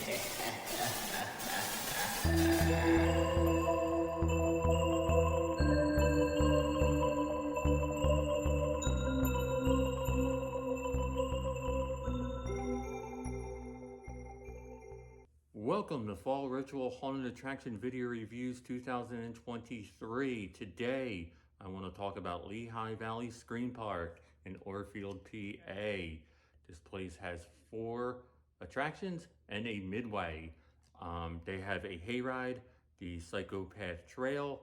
Welcome to Fall Ritual Haunted Attraction Video Reviews 2023. Today, I want to talk about Lehigh Valley Scream Park in Orfield, PA. This place has 4 attractions and a midway. They have a hayride, the Psychopath Trail,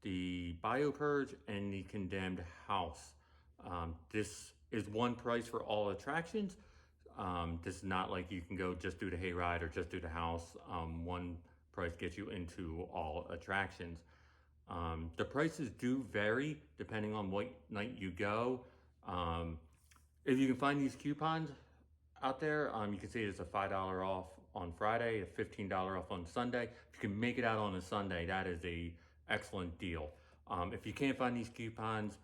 the Biopurge, and the Condemned House. This is one price for all attractions. This is not like you can go just do the hayride or just do the house. One price gets you into all attractions. The prices do vary depending on what night you go. If you can find these coupons out there, you can see it's a $5 off on Friday, a $15 off on Sunday. If you can make it out on a Sunday, that is a excellent deal. If you can't find these coupons,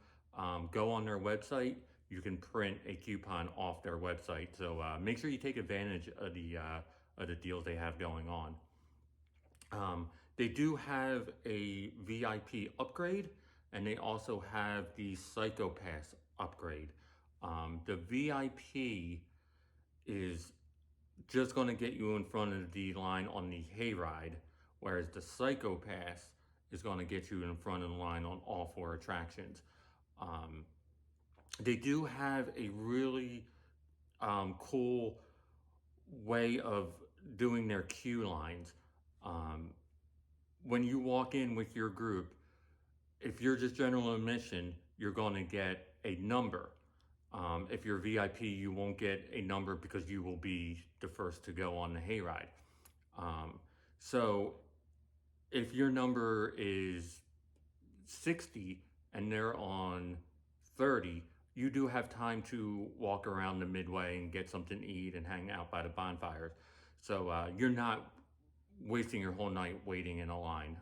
go on their website. You can print a coupon off their website. So make sure you take advantage of the deals they have going on. They do have a VIP upgrade, and they also have the Psychopath upgrade. The VIP is just going to get you in front of the line on the hayride, whereas the Psychopath is going to get you in front of the line on all 4 attractions. They do have a really cool way of doing their queue lines. When you walk in with your group, if you're just general admission, you're going to get a number. If you're VIP, you won't get a number because you will be the first to go on the hayride. So if your number is 60 and they're on 30, you do have time to walk around the midway and get something to eat and hang out by the bonfires. So you're not wasting your whole night waiting in a line.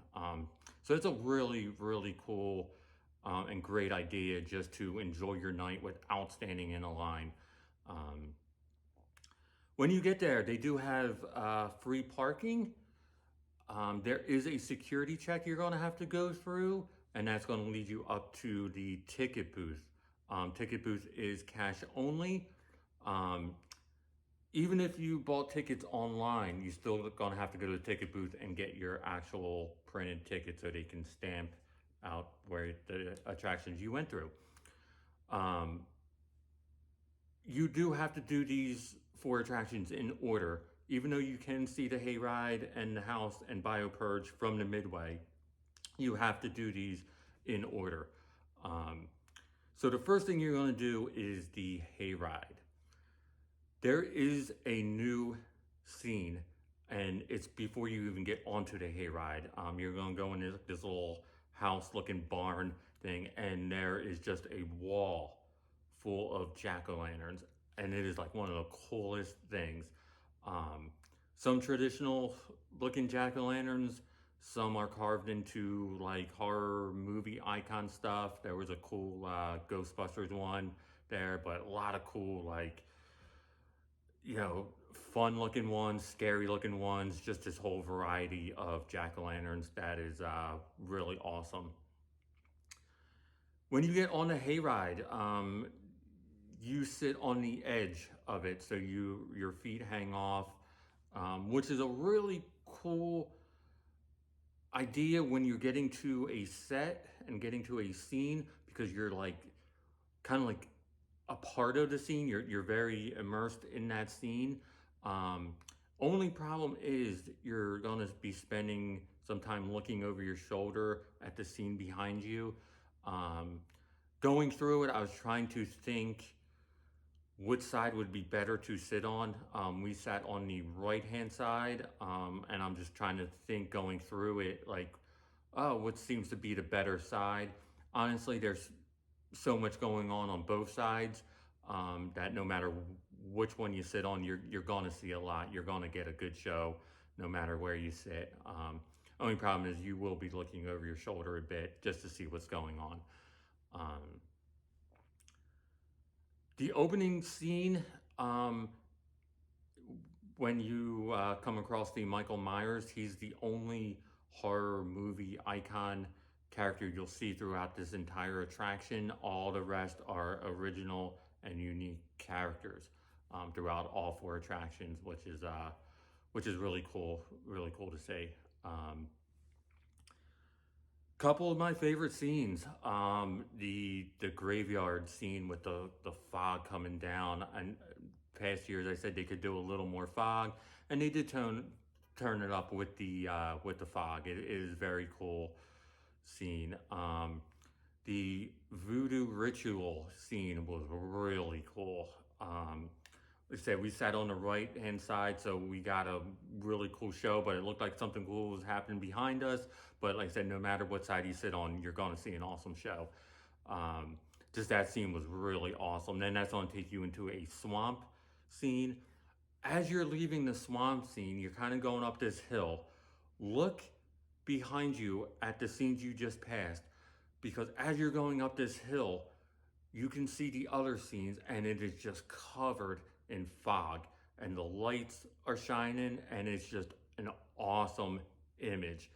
So it's a really, really cool and great idea just to enjoy your night without standing in a line. When you get there, they do have free parking. There is a security check you're going to have to go through, and that's going to lead you up to the ticket booth. Ticket booth is cash only. Even if you bought tickets online, you still going to have to go to the ticket booth and get your actual printed ticket so they can stamp out where the attractions you went through. You do have to do these 4 attractions in order. Even though you can see the hayride and the house and Biopurge from the midway, you have to do these in order. So the first thing you're going to do is the hayride. There is a new scene, and it's before you even get onto the hayride. You're going to go in this little house-looking barn thing, and there is just a wall full of jack-o'-lanterns, and it is like one of the coolest things. Some traditional looking jack-o'-lanterns, some are carved into like horror movie icon stuff. There was a cool Ghostbusters one there, but a lot of cool, like, you know, fun looking ones, scary looking ones, just this whole variety of jack-o'-lanterns that is really awesome. When you get on the hayride, you sit on the edge of it, so your feet hang off, which is a really cool idea when you're getting to a set and getting to a scene, because you're like kind of like a part of the scene. You're very immersed in that scene. Only problem is you're gonna be spending some time looking over your shoulder at the scene behind you. Going through it, I was trying to think which side would be better to sit on. We sat on the right-hand side, and I'm just trying to think going through it, like, oh, what seems to be the better side? Honestly, there's so much going on both sides that no matter which one you sit on, you're going to see a lot. You're going to get a good show no matter where you sit. Only problem is you will be looking over your shoulder a bit just to see what's going on. The opening scene, when you come across the Michael Myers, he's the only horror movie icon character you'll see throughout this entire attraction. All the rest are original and unique characters throughout all four attractions, which is really cool to see. Couple of my favorite scenes, the graveyard scene with the fog coming down. And past years, I said they could do a little more fog, and they did turn it up with the fog. It is very cool scene. The voodoo ritual scene was really cool. Like I said, we sat on the right hand side, so we got a really cool show, but it looked like something cool was happening behind us. But like I said, no matter what side you sit on, you're going to see an awesome show. Just that scene was really awesome. Then that's going to take you into a swamp scene. As you're leaving the swamp scene, you're kind of going up this hill. Look behind you at the scenes you just passed, because as you're going up this hill, you can see the other scenes, and it is just covered in fog, and the lights are shining, and it's just an awesome image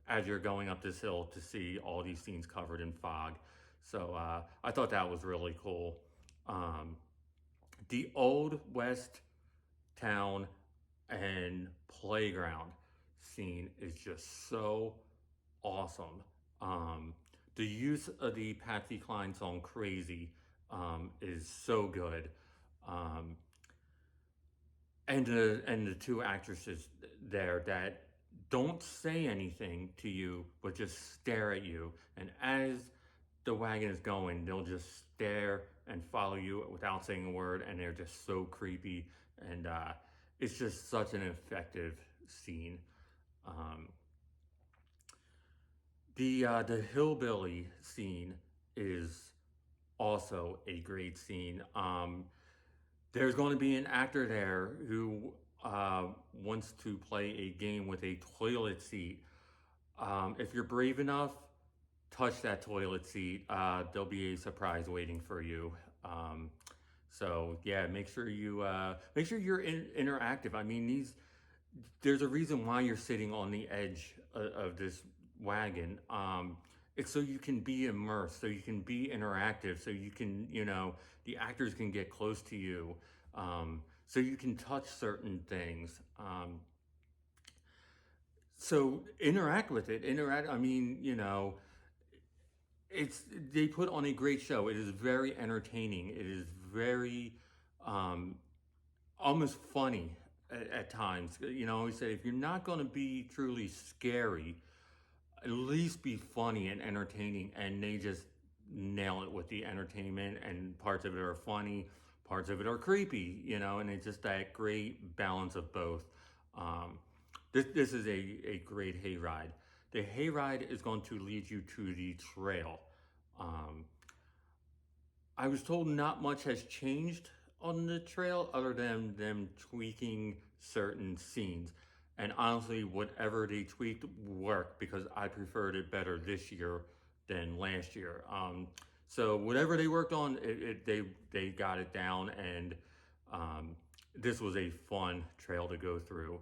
as you're going up this hill to see all these scenes covered in fog. So I thought that was really cool. The Old West town and playground scene is just so awesome. The use of the Patsy Cline song "Crazy" is so good. Um, and the two actresses there that don't say anything to you but just stare at you, and as the wagon is going, they'll just stare and follow you without saying a word, and they're just so creepy. And it's just such an effective scene. um, the hillbilly scene is also a great scene. There's going to be an actor there who wants to play a game with a toilet seat. If you're brave enough, touch that toilet seat. There'll be a surprise waiting for you. So yeah, make sure you're interactive. I mean, there's a reason why you're sitting on the edge of this wagon. It's so you can be immersed, so you can be interactive, so you can, the actors can get close to you, so you can touch certain things. So interact with it. I mean, it's they put on a great show. It is very entertaining. It is very um, almost funny at times. I always say if you're not going to be truly scary, at least be funny and entertaining. And they just nail it with the entertainment. And parts of it are funny, parts of it are creepy. And it's just that great balance of both. Um, this is a great hayride. The hayride is going to lead you to the trail. Um, I was told not much has changed on the trail other than them tweaking certain scenes. And honestly, whatever they tweaked worked because I preferred it better this year than last year. So whatever they worked on, they got it down, and um, this was a fun trail to go through.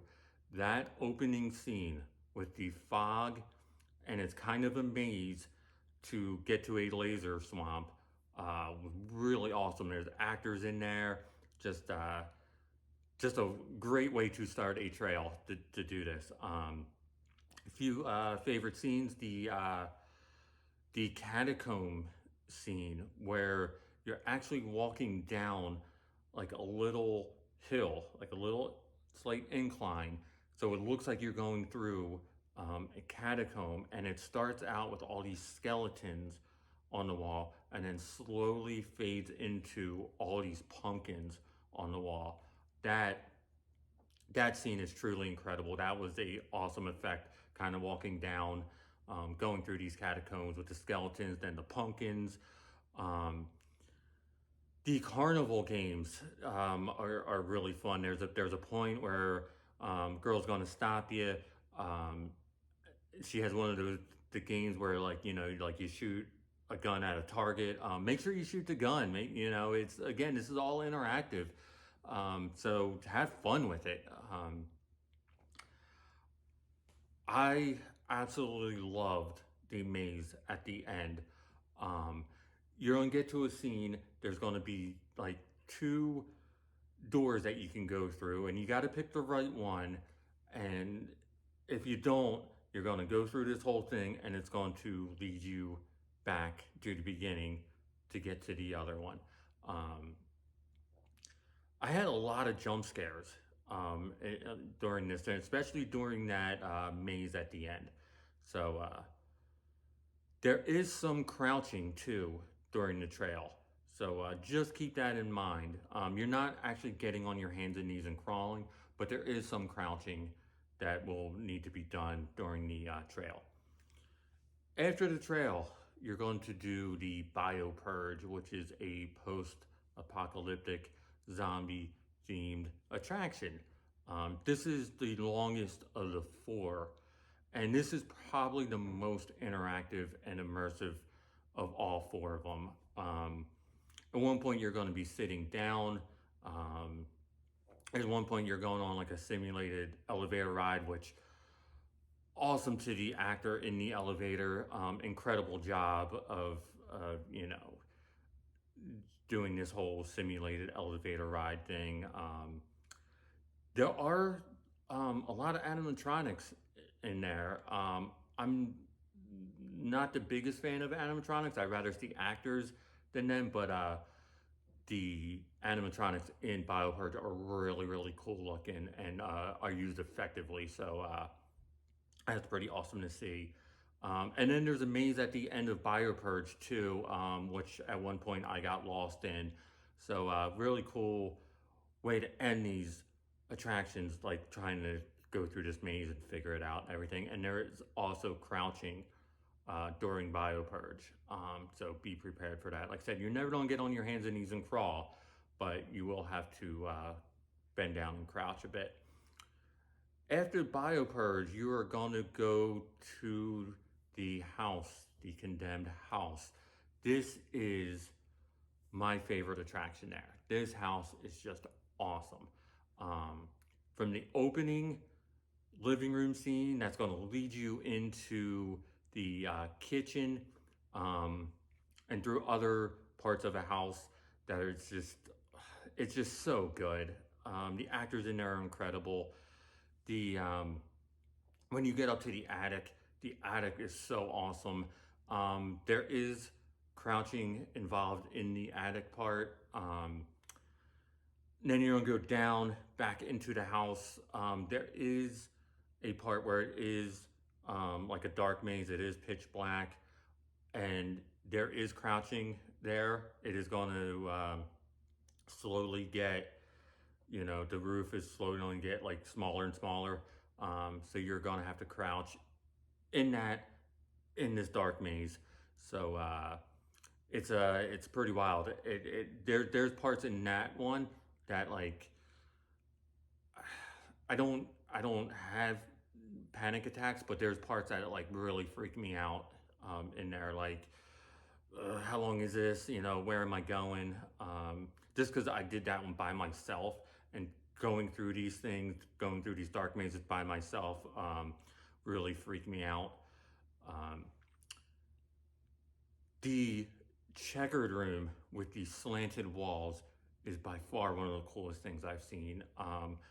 That opening scene with the fog, and it's kind of a maze to get to a laser swamp, was really awesome. There's actors in there, just just a great way to start a trail to do this. A few favorite scenes: the catacomb scene where you're actually walking down like a little hill, like a little slight incline. So it looks like you're going through a catacomb, and it starts out with all these skeletons on the wall, and then slowly fades into all these pumpkins on the wall. That that scene is truly incredible. That was a awesome effect, kind of walking down, going through these catacombs with the skeletons, then the pumpkins. Um, the carnival games are really fun. There's a point where girl's gonna stop you. Um, she has one of the games where like you shoot a gun at a target. Make sure you shoot the gun. It's again, this is all interactive. So have fun with it. I absolutely loved the maze at the end. Um, you're gonna get to a scene. There's gonna be like two doors that you can go through, and you got to pick the right one. And if you don't, you're going to go through this whole thing, and it's going to lead you back to the beginning to get to the other one. Um, I had a lot of jump scares during this, and especially during that maze at the end. So there is some crouching too during the trail. So just keep that in mind. You're not actually getting on your hands and knees and crawling, but there is some crouching that will need to be done during the trail. After the trail, you're going to do the Bio Purge, which is a post apocalyptic zombie themed attraction. This is the longest of the four, and this is probably the most interactive and immersive of all four of them. At one point, you're going to be sitting down. Um, at one point, you're going on like a simulated elevator ride, which awesome to the actor in the elevator. Incredible job of doing this whole simulated elevator ride thing. There are a lot of animatronics in there. I'm not the biggest fan of animatronics. I'd rather see actors than them, but the animatronics in BioPurge are really, really cool looking and are used effectively. So that's pretty awesome to see. And then there's a maze at the end of BioPurge too, which at one point I got lost in. So really cool way to end these attractions, like trying to go through this maze and figure it out and everything. And there is also crouching during BioPurge. So be prepared for that. Like I said, you're never going to get on your hands and knees and crawl, but you will have to bend down and crouch a bit. After BioPurge, you are going to go to the house, the condemned house. This is my favorite attraction there. This house is just awesome. From the opening living room scene, that's going to lead you into the kitchen and through other parts of the house that are just, it's just so good. The actors in there are incredible. The when you get up to the attic is so awesome. There is crouching involved in the attic part. Then you're gonna go down back into the house. There is a part where it is like a dark maze. It is pitch black, and there is crouching there. It is going to slowly get, the roof is slowly going to get like smaller and smaller. So you're going to have to crouch in this dark maze. So it's pretty wild. There's parts in that one that like I don't have panic attacks, but there's parts that like really freak me out in there. Like, how long is this? Where am I going? Just because I did that one by myself and going through these things, going through these dark mazes by myself, really freaked me out. Um, the checkered room with these slanted walls is by far one of the coolest things I've seen.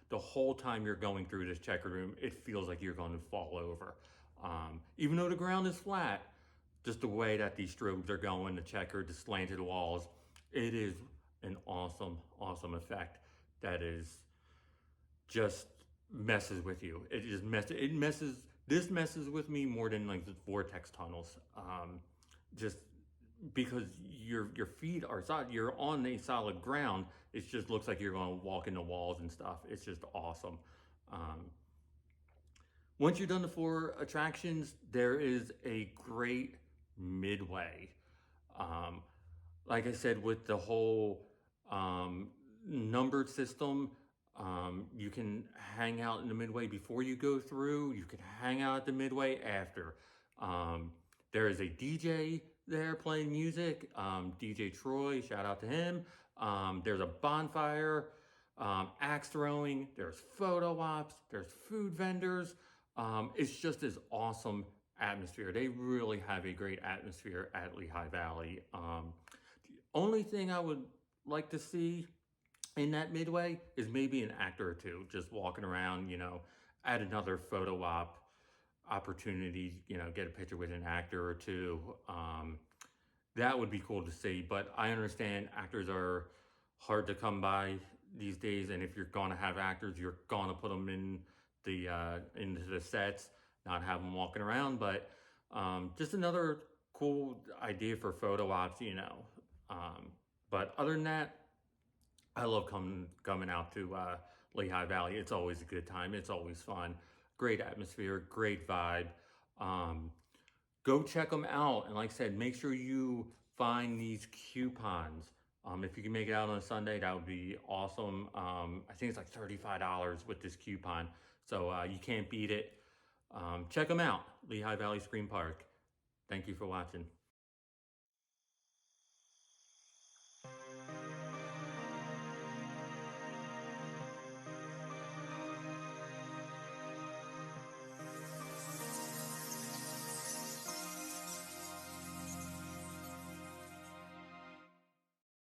The whole time you're going through this checkered room, it feels like you're going to fall over. Even though the ground is flat, just the way that these strobes are going, the checkered, the slanted walls, it is an awesome, awesome effect that is just messes with you. This messes with me more than like the vortex tunnels. Just because your feet are solid, you're on a solid ground. It just looks like you're going to walk into walls and stuff. It's just awesome. Once you've done the 4 attractions, there is a great midway. Um, like I said, with the whole numbered system, you can hang out in the midway before you go through. You can hang out at the midway after. There is a DJ there playing music. DJ Troy, shout out to him. There's a bonfire. axe throwing, there's photo ops, there's food vendors. It's just this awesome atmosphere. They really have a great atmosphere at Lehigh Valley. The only thing I would like to see in that midway is maybe an actor or two just walking around, at another photo opportunity, get a picture with an actor or two. That would be cool to see, but I understand actors are hard to come by these days, and if you're gonna have actors, you're gonna put them in into the sets, not have them walking around. But just another cool idea for photo ops. Um, but other than that, I love coming out to Lehigh Valley. It's always a good time. It's always fun. Great atmosphere, great vibe. Um, Go check them out. And like I said, make sure you find these coupons. If you can make it out on a Sunday, that would be awesome. I think it's like $35 with this coupon. So you can't beat it. Check them out, Lehigh Valley Scream Park. Thank you for watching.